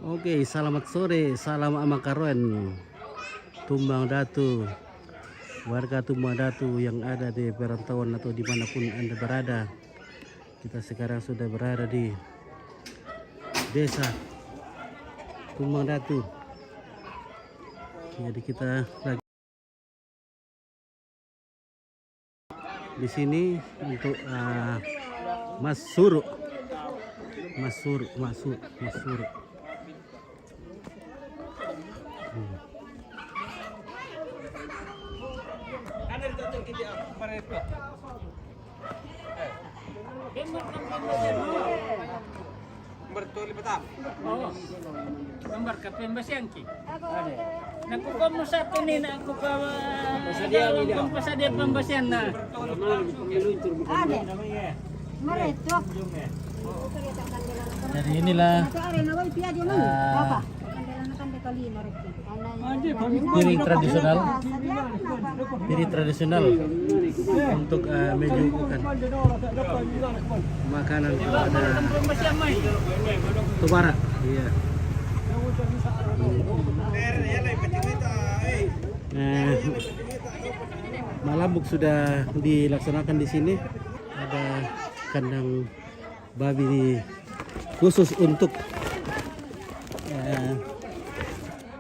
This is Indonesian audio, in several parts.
Oke, selamat sore, salam amakaroen, Tumbang Datu, warga Tumbang Datu yang ada di perantauan atau dimanapun Anda berada. Kita sekarang sudah berada di desa Tumbang Datu. Jadi kita lagi di sini untuk Mas Suru. Gambar ka pembasian ki. Nakuha mo sa ito ni na ako pa pampasadia pembasian na. Jadi inilah piring tradisional untuk menyuguhkan makanan kepada Tubara. Iya. Malambuk sudah dilaksanakan di sini. Ada kandang babi khusus untuk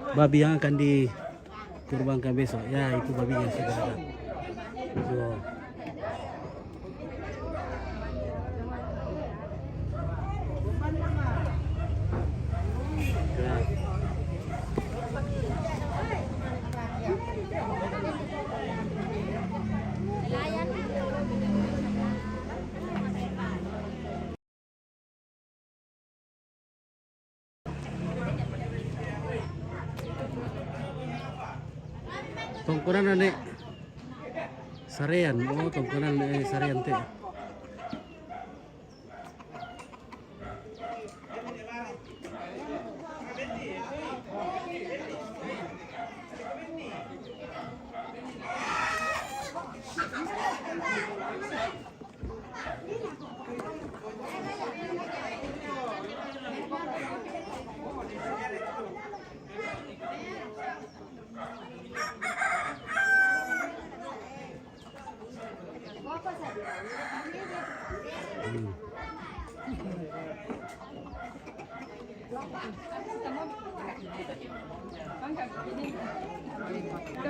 babi yang akan dikurbankan besok. Ya, itu babinya sudah ada. Tuh. Tongkonan ane sarean, tongkonan sarean teh.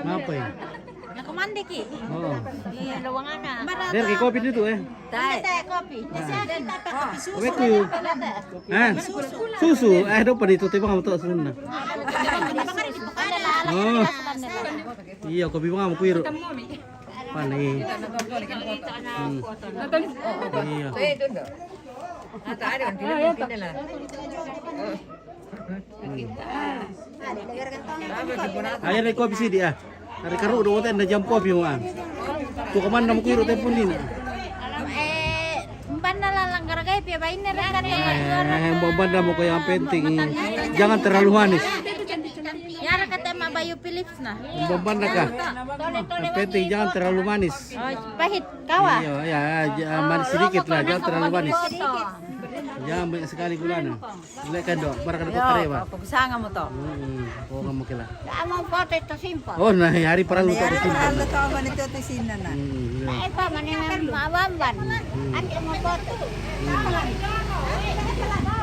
Apa ya? Nakumande ki. Oh. Iya, ruangan na. Der ke kopi dito eh. Tay kopi. Kopi ko. Susu. Do pa dito tayo mga to sunna. Oh. Iya, kopi mga mo kuiro. Panay. Iya. Ayan ay kopi sih dia. Hari karu do hotel na jam kopi mo ah. Tu kaman na mo kuiro tayo pun din. Umpan na lang garagay pia bain na lang Membanda mo kayo ang penting. Jangan terlalu manis. Yara kata mak Bayu Philips na. Membanda ka. Ang penting jangan terlalu manis. Pahit kawa. Iya, ya, manis sedikit lah, jangan terlalu manis. Jangan banyak sekali gula na. Gula kan do, para kada parewa. Pagusanga mo to. Oo nga mo kila. Among pote to simple. Oh, na hari para luto Yari din. na to man ito tisina na. Ay pa maninang mawamban. Andi mo pote.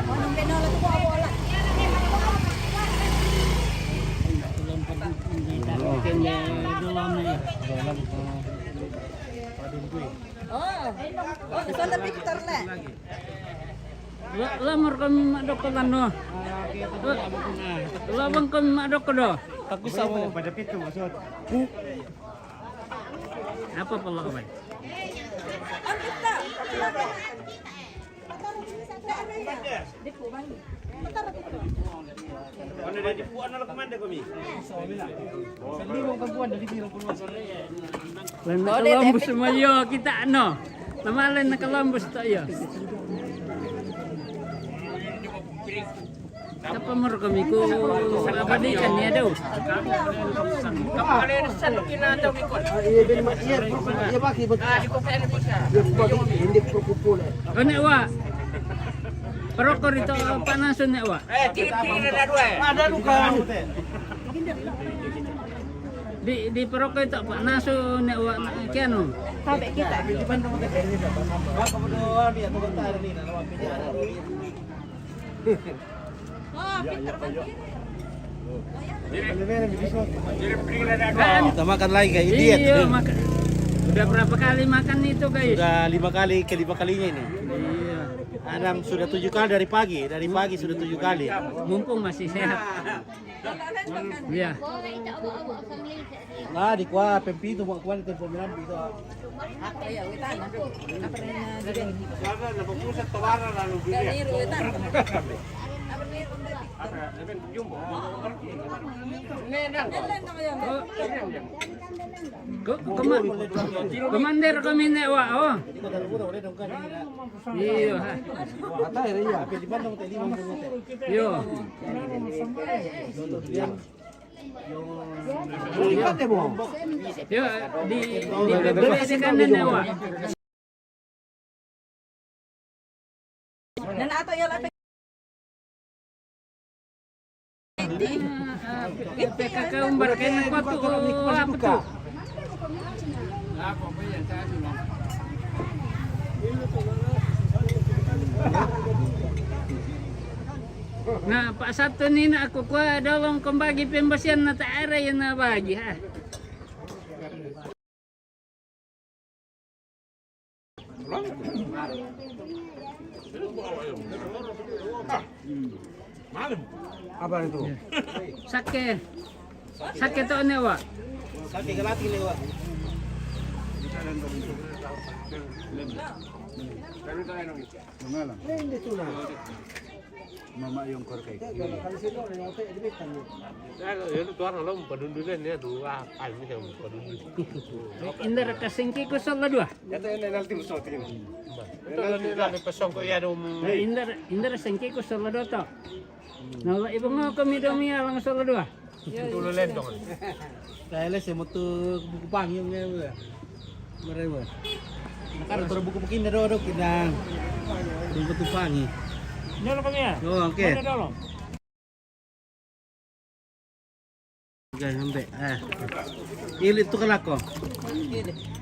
Anong binola to ko wala. Oh, ito na picture na. Lamar kami madok ko ano. Labang kami madok ko do. Tapos ako pada pito masud. Apa pala ka ba? Ano na dipuan na komanda kami. Lain nakalambos mayo kita ano. Namalan nakalambos tayo. Kapamor kami ko abadikan niya daw. Kapalin sa kinataw mi ko. Iya baki betul. Ano wa? Perokor itu panasun ya, Wak. Ada luka. Di perokor itu panasun ya, Wak. Kiano. Sampai kita. Kita makan lagi kayak idiot. Iya, udah berapa kali makan itu, guys? Sudah 5 kali, kelima kalinya ini. Iya. Adam sudah 7 kali dari pagi sudah 7 kali. Mumpung masih sehat. Iya. Nah, di kuah pempito mau kuah itu pemilan itu. Komander kami nek, Wak. Oh. Iya. Yo. Yo di beli kanan ya, Wak. Dan ato ya lapik. PKK umbar kena kuatu apa tuh? Nah, Pak Satu ni nak aku kuah dolong kembagi pembasian na tak ada yang nak bagi ha. Apa itu? Sake. Sake tu ni, Wak. Sakit kelati lewat. Mama yung korkay. Indra kasengki ko sa ladwa. Indra sengki ko sa ladwa to. Nala ibu mo kami domi alang sa ladwa. Kaya saya mau tuh buku pang yung ngayon. Mereka. Nakara tuh buku pakin na doon kinang. Yung buku pangi. Nala kami ya. Oh, oke. Mana dolong? Guys, sampai. Ili itu kelako.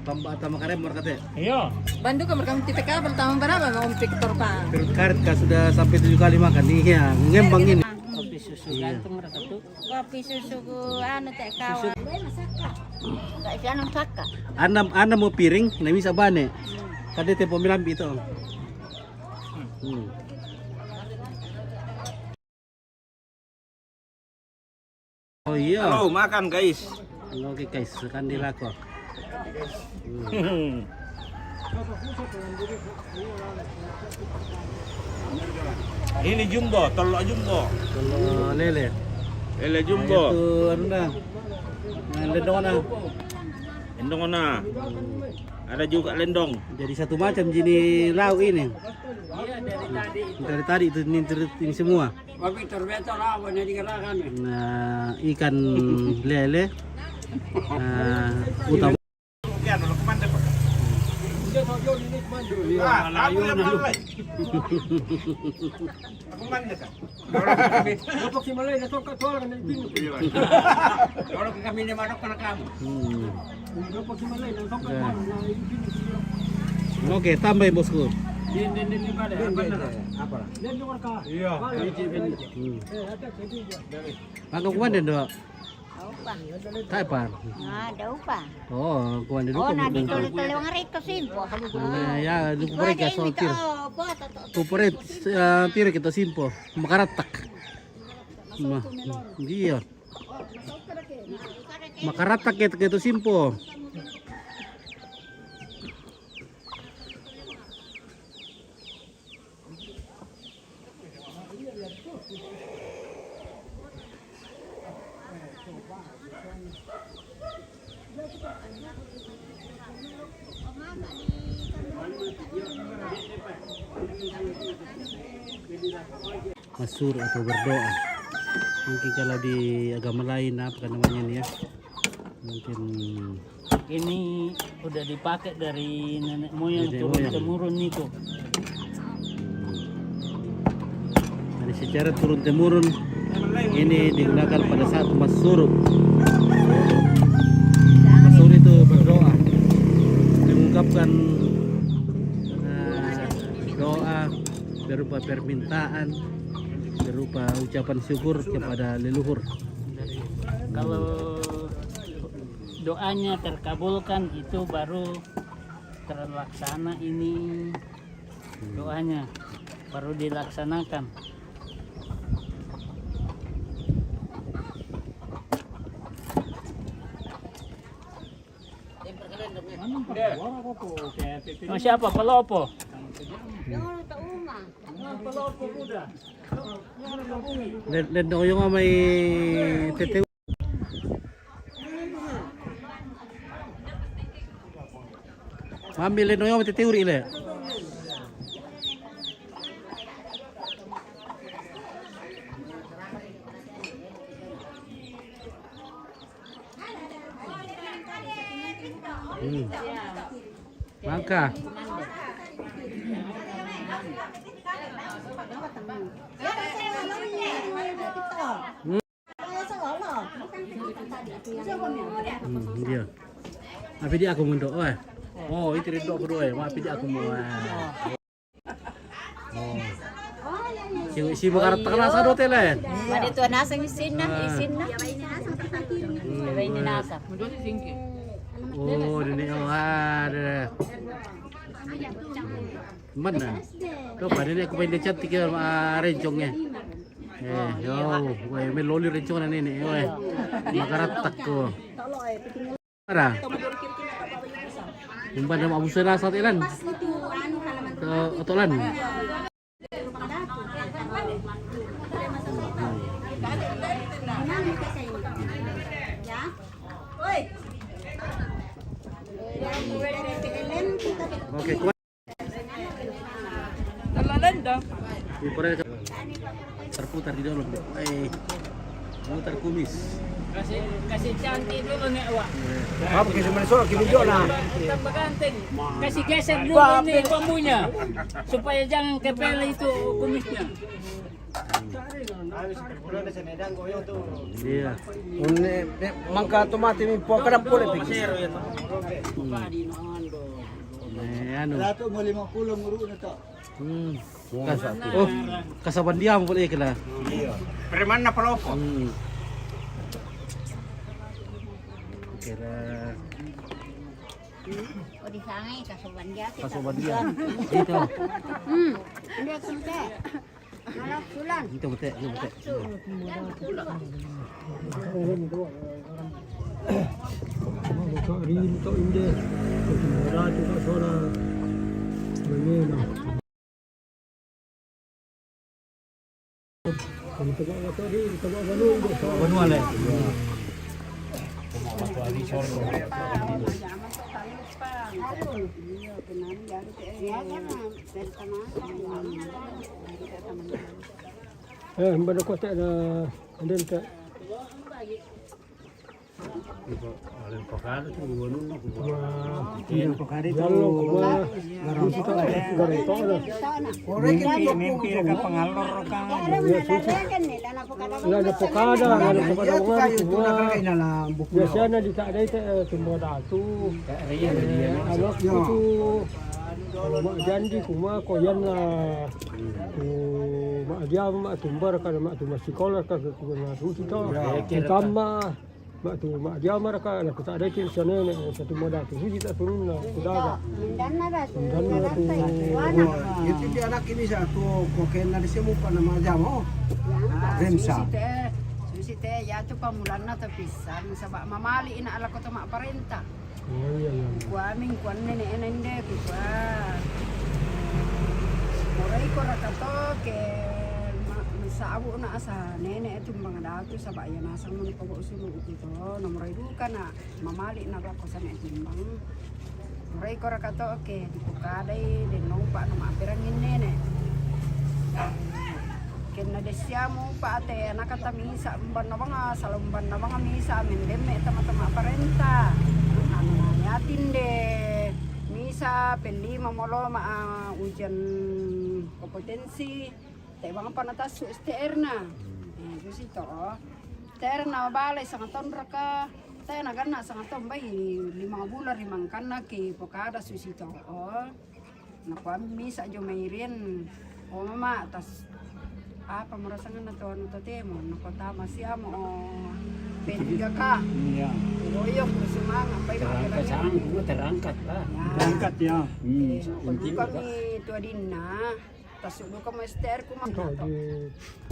Pambata makarem markate. Iya. Bandu ka mereka TPK pertama berapa mau Victor pa. Perut karet kah sudah sampai 7 kali makan. Iya, ngembang ini. Kopi susu gantung mereka tuh. Kopi susu ku anu teh kawan. Enggak bisa nang saka. Anam mau piring, na bisa bane. Kade tempo milambi itu. Oh iya. Halo, makan guys. Oke guys, kandila ko. Ini jumbo, telur jumbo. Kalau lele. Lele jumbo. Itu ano na. Lendong na. Lendong na. Ada juga lendong. Jadi satu macam jenis lauk ini. Iya dari tadi. Dari tadi itu ini semua. Kopi terbeta lawan yang dikerahkan. Nah, ikan lele. Utama. Ya, dulu kemana Pak? Aku yang malai. Aku mana kan? Dapat si Malay na tolak kan dari pintu. Kalau kami ni manok kana kamu. Dapat si Malay na tolak Oke, tambahin bosku. Din pada. Apa? Dan juga ka. Iya. Ano kumain do? Upa. Tay pa. Ada upa. Oh, kumain do. Oh, na dito talawang rito simpo. Ya, lupa ka so tir. Kupuret tiro kita simpo. Makaratak. Iya. Makaratak kita simpo. Masur atau berdoa. Mungkin kalau di agama lain apa namanya nih ya? Mungkin Ini udah dipakai dari nenek moyang Nenek turun moyang. temurun itu. secara turun temurun ini digunakan pada saat masur. Masur itu berdoa, mengungkapkan doa berupa permintaan, berupa ucapan syukur kepada leluhur. Kalau doanya terkabulkan itu baru terlaksana ini doanya, baru dilaksanakan. Oh, siapa? Pelopo. Dan yung may tetew. Mambil yung may teteuri le. Mangka. Dia. Tapi dia aku mendok, oh itu rindu aku doa, tapi dia aku mau. Oh. Si makarat takna sa hotel eh. Madi to nasa isin na. Ini nasa. Oh, ini ada. Mana? Tuh pada ini aku main cantik ya rencongnya. Yo, weh, main loli rencongan ini, weh. Makaratak ko. Ada. Umpan nama Abu Sena saat ilan. Otolan. Oke, kuat. Terputar di dalam. Putar kumis. Kasih cantik dulu nih, Wak. Apa kasi manisol kinujo na. Tambah ganteng. Kasih geser dulu nih bambunya. Supaya jangan kepel itu kumisnya. Iya. Mangka tomate mi po kada pole pikir. Anu. Dato mo 50 muru na to. Oh, kasaban dia mo pala ikala. Preman na Pelopo. Kira O di sangay kasuban dia. kasaban dia. Dito. Hindi ako te. Malak sulan. Dito bete, dito bete. Rito inde. Rato ka sora. Manena. Kung taga ka to di, taga ganun. Manual eh. Mbak ko ta na andun ta. Alin pakar tu gunung nak. Iya pakar itu. Jalo kuma garam kita garam to na. Ore mimpi ka pangalor ka. Ada pokada ngar semua. Biasanya di tak ada itu semua datu. Anak itu mak janji kuma koyan na. Mak dia mak tumbar ka mak tu sekolah ka kuma suci to. Utama mak tu mak dia mereka nak tak ada itu sana satu modal tu suci tak turun na sudah. Dan tu itu dia anak ini satu koken na disemu pa na majamo. Remsa. Susi teh ya tu pamulan na tapisan sabab mamali ina ala ko to mak parenta. Oh iya iya. Kuaming kuan nene enende kuwa. Morai ko rakato ke sabu na asa nene itu mga datu sabab ya nasang mun ko usulu ito no morai duka na mamali na ko sa timbang. Morai ko rakato ke dipukadai den nompa no maperangin nene. Kena desiamu pa ate nakatamisa umban na mga salumban na mga misa mendeme tama-tama parenta. Yatin de misa pelima molo ujian kompetensi te bang panatas su STR na. Itu sih toh. STR na balay sa ton raka. Tayo na gana sa ton bay 5 bulan 5 kan na ki pokada su si toh. Nakuami sa jo mayrin. O mama tas apa merasakan na to ano to temo nakotama siya mo pediga ka. Iya. Oyok semangat bay Terangkat lah. Berangkat ya. Kudu kami tuadin na. Tas ulo ka master ko Ito, man.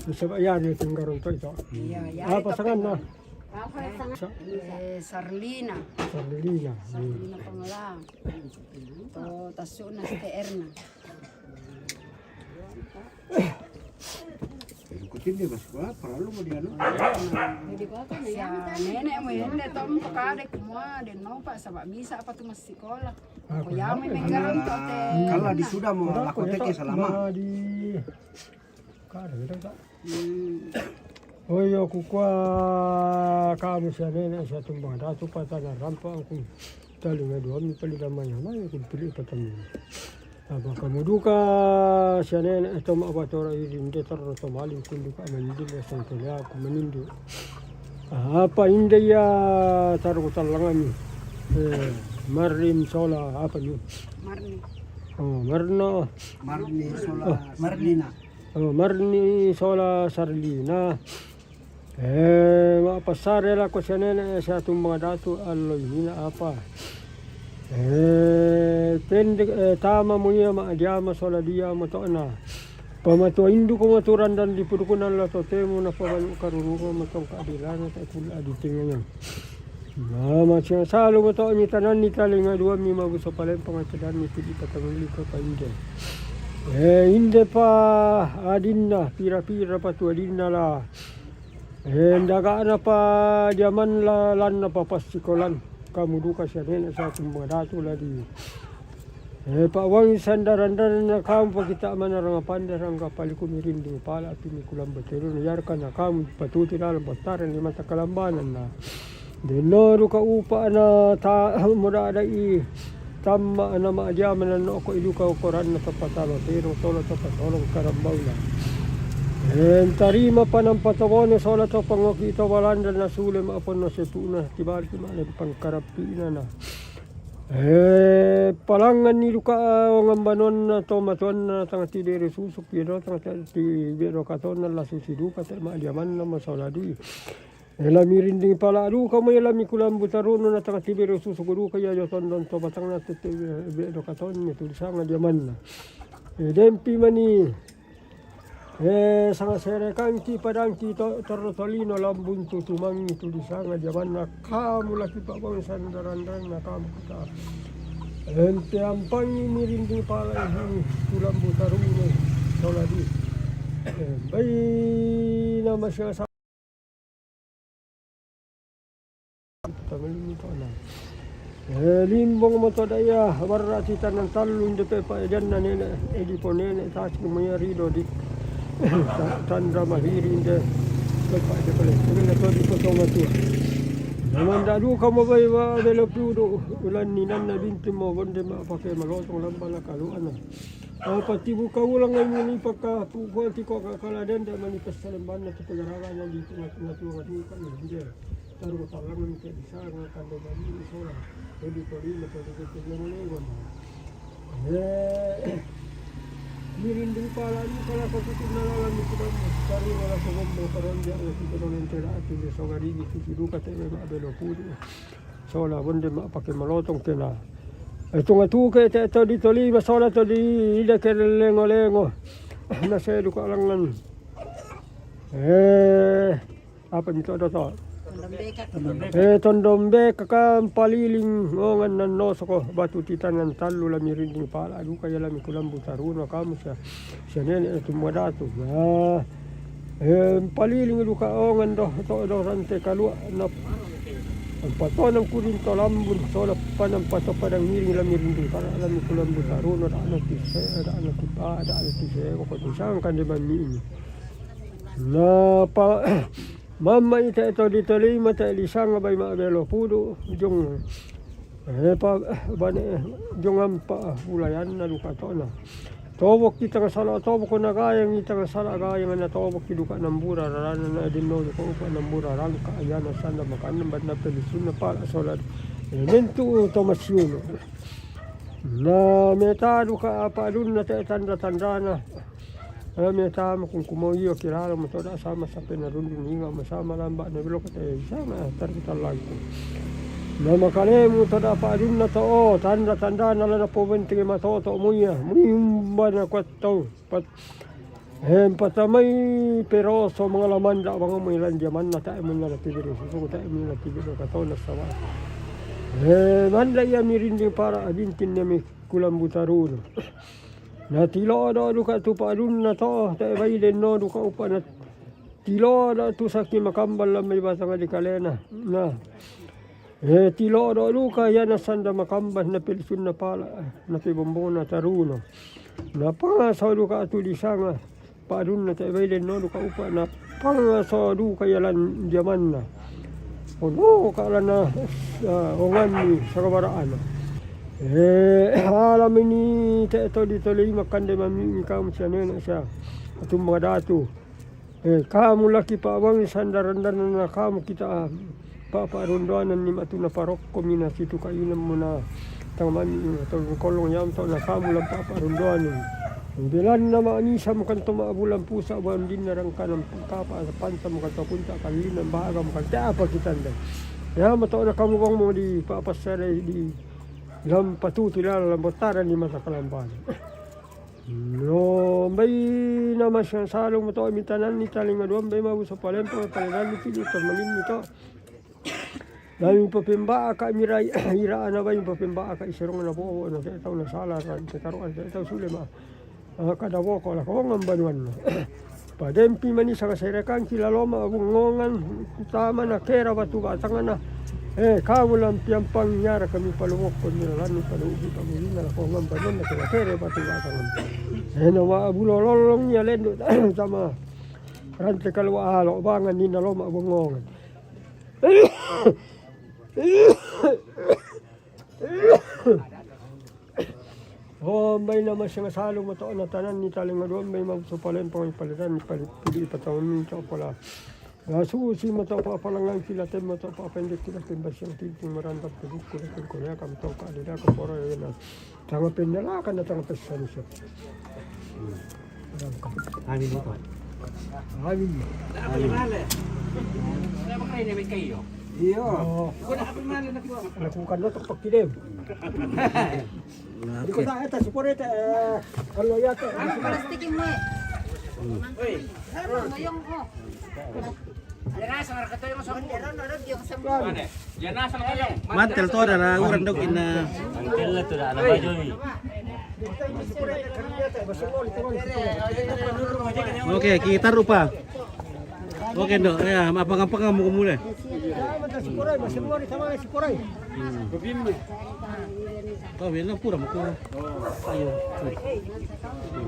di sa bayan ito yung garon to ito. Iya, ya. Pasangan na. Sa Sarlina. Sardelina. Sarlina pangalan. To taso na STR na. Ikutin dia mas gua, perlu mau dia no. Sa nenek mo hindi to mo pakade kumwa din no pa sa bisa apa tu mas sekolah. Kuya may garon to te. Kalau di sudah mau lakotek selama. Di kada ito ta. Oyo kukwa kamu siya nene siya tumbang datu patana rampa aku tali nga dua mi pali damay hamay kung pili patami. Aba kamuduka siya nene ito maabatora irinde tarro to maling kunduka manindi le santolia aku menindi. Apa hindi ya taruh talangan marim sola apa ni? Marni. Oh marno. Marni sola, Marnina. Oh marni sola sarlina. Mapasare la ko siya nene sa itong mga dato aloy nina apa. Tama mo niya maadyama sola diya mo to na. Pamato hindu ko maturan dan di pudo ko na lato temo na pabalo karunungan mo tong kaadilan at kula aditing niya. Mama siya salo mo to ni tanan ni talinga dua mi mabuso pala pangatadan ni pili patamuli ko pa hindi. Hindi pa adin na pira-pira pa tu adin na la. Daga na pa diaman lan na papasikolan. Kamuduka siya rin sa ating mga dato la di. Pawang sandaran-daran na kam pagkita man na nga pandarang kapali kumirin di pala at pinikulang batero na yarka na kam patuti na lang bastaran ni mata kalambanan na. Dinoro ka upa na murada i tama na maadyaman na ako ilukaw koran na tapatalo pero solo tapatolong karambaw na. Tarima pa ng patawono solo to pangokita walanda na sulim apon na setuna tibal kimalim pangkarapina na. Palangan ni luka ang banon na tomatuan na tanga ti dere susuk yero tanga ti bero katon na lasusidu ka maadyaman na masaladi. Elami rinding pala adu kamo elami kulam butaruno na tanga ti bero susuk du kaya yo tondon to batang na ti bero katon ni tulisang adyaman na. Dempi mani sanga serekan ki padang ki torotolino lambun tutumang tulisang adyaman na kamu laki pa bang sandaran-daran na kamu kita. Ente ampang mirinding pala ini kulam butaruno soladi. Bay na masya Tamalini ko na. Limbong mo to daya, warati tanang talun de pepa edan na nene, edi po nene, taas ng mga rido di tandra mahiri de pepa de pala. Kaya na to di po to matu. Naman dadu ka mo bay wa belo pudo, ulan ni nan na binti mo, bonde mapake malotong lambala kaluan na. Pati buka ulang ngayon ni pagka pukuan ti ko kakaladen da manifesta lamban na tipagararan na dito natuwa ka ni. Taruh talangan ke bisa ngakan bagi isola. Jadi kali lepas itu kita menengok. Mirinding pala ni kalau kau tu nalalan ni kita cari wala sebab berperan dia kita orang telah tu dia sogari itu hidup kata memang ada lopud. Sola bonde mak pakai malotong kena. Itu ngatu ke itu di toli masalah tu di ida ke lengo-lengo. Nasa edu kalangan. Apa ni tu ada tu? Tondombe kakam paliling ngongan nan nosoko batu titangan talu la mirinding pala adu kaya la mikulam butaruno kamu siya nene itu modatu na paliling adu ka ongan do rante kalua na patonang kurin to lambun sola panam pato padang miring la mirinding pala la mikulam butaruno da ana tise ko tusang kan de mami na pa Mama ita ito dito lima ta lisang bay maabelo pudo jong pa bane jong ampa ulayan na luka to na Tobok kita nga sala tobok ko nagayang kita nga sala gayang na tobok kiduka ng bura rana na din no ko upa ng bura rangka ayana sanda makanan bad na pelisun na pala solad elemento automasyon na metado ka apa dun na tanda na meta mo kung kumawiyo kirara mo toda sama sa pinarundun hinga masama lamba na bilo ka tayo sama tarbital lang ko na makalemu toda pa dun na to tanda na la na po benting matoto muya muyumba na kwatong patamay pero so mga laman da mga mo ilan diaman na tayo mo na natibiro so tayo mo na natibiro ka to na sawa manda ya mirinding para adintin na may kulam butarun na tilo da duka tu pa dun na to tayo bayden no duka upa na tilo da tu sakti makambal lamay batang di kalena na tilo do luka yan na sanda makambas na pilsun na pala na pibombong na taruno na pangasaw duka tulisanga padun na taibailen no duka upa na pangasaw duka yalan diaman na no kala na ongan ni sa kabaraan alam ini teto dito lima kande mami kamu siya nena siya atong mga datu kamu laki pa awang sandarandan na kamu kita paparunduanan ni matu na parok komina situ kainan mo na tangman atau kolong yam to na kamu lang paparunduanan bilan na maanisa mo kanto maabulan pusa buwan din na rang kanang kapa sa pansa mo kanto punta kalinan bahaga mo kanto apa kitanda ya mato na kamukong mo di papasara di lam patutila lam botara ni masa kalamban no may naman siyang salong mo to mintanan ni taling aduan may mabuso palempo palagan ni pilutan malin nito daming papimba ka miray iraan na ba yung papimba ka isirong na po na itaw na sala ran sa karuan sa itaw sulema kadawo ko la ko ng banwan padempi mani sa kaserekan kilaloma bungongan tama na kera batu batangan na kamu lang piampang nyara kami palungok ko nilalan ni palugi pamuli na ko ng banwan na kera batu batangan na maabulolong niya lendo sama rante kalwa halo bangan ni naloma bungongan may naman siya salong mo to na tanan ni taling aduan may magsupalan pa may palitan pili patawon minto pala susi mo to papalangan sila tem mo to papendik sila timbas yung tinting marandap tulog ko na kunya kam to ka dida ka poro yun tanga pinalakan na tanga pesan siya Amin mo to. amin Wala ba kayo namin kayo? Iya. lakukan lo to pagkidim di ko na eta suporeta kalau yata Plastikin mo eh. Uy, Mayong ko. yan na, sa markatoy mo sa buwan. Yung sa Ano? Yan na, sa kayo. Mantel to na uran dog ina. Okay, kita rupa. Okay do, ya mapang-pang mo muna. sikoray masimori sama sikoray Oh, bilang pura mo ko. Ayo.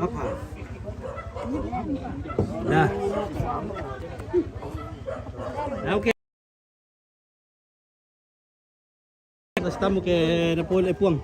Apa? Nah. Okay. Estamos que Napoli Puang.